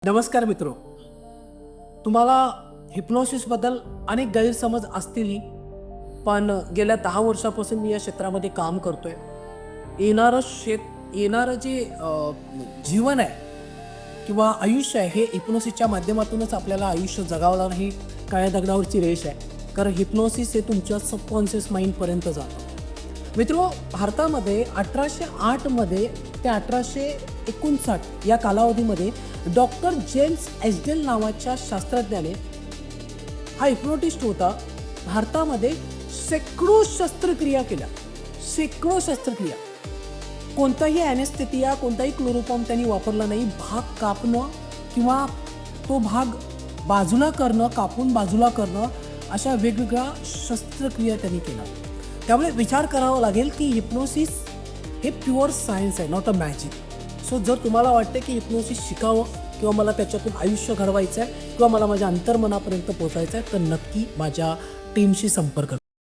नमस्कार मित्रो, तुम्हाला हिप्नोसिसबद्दल अनेक गैरसमज असतीलही, पण गेल्या 10 वर्षापासून मी या क्षेत्रामध्ये काम करतोय. येणारं जे जीवन आहे किंवा आयुष्य आहे हे हिप्नोसिसच्या माध्यमातूनच आपल्याला आयुष्य जगावं लागणं ही काळ्या दगडावरची रेष आहे. कारण हिप्नोसिस हे तुमच्या सबकॉन्शियस माइंडपर्यंत जातं. मित्रो, भारतामध्ये 1808 मध्ये ते 1859 या कालावधीमध्ये डॉक्टर जेम्स एस्डेल नावाच्या शास्त्रज्ञाने, हा हिप्नोटिस्ट होता, भारतामध्ये शेकडो शस्त्रक्रिया केल्या. कोणताही ॲनेस्थेटिया, कोणताही क्लोरोफॉर्म त्यांनी वापरला नाही. भाग कापणं किंवा तो भाग बाजूला करणं, कापून बाजूला करणं, अशा वेगवेगळ्या शस्त्रक्रिया त्यांनी केल्या. त्यामुळे विचार करावा लागेल की हिप्नोसिस हे प्युअर सायन्स आहे, नॉट अ मॅजिक. सो जर तुम्हाला वाटतं की हिप्नोसिस शिकावं किंवा मला त्याच्यातून आयुष्य घडवायचं आहे किंवा मला माझ्या अंतर्मनापर्यंत पोहोचायचं आहे, तर नक्की माझ्या टीमशी संपर्क करा.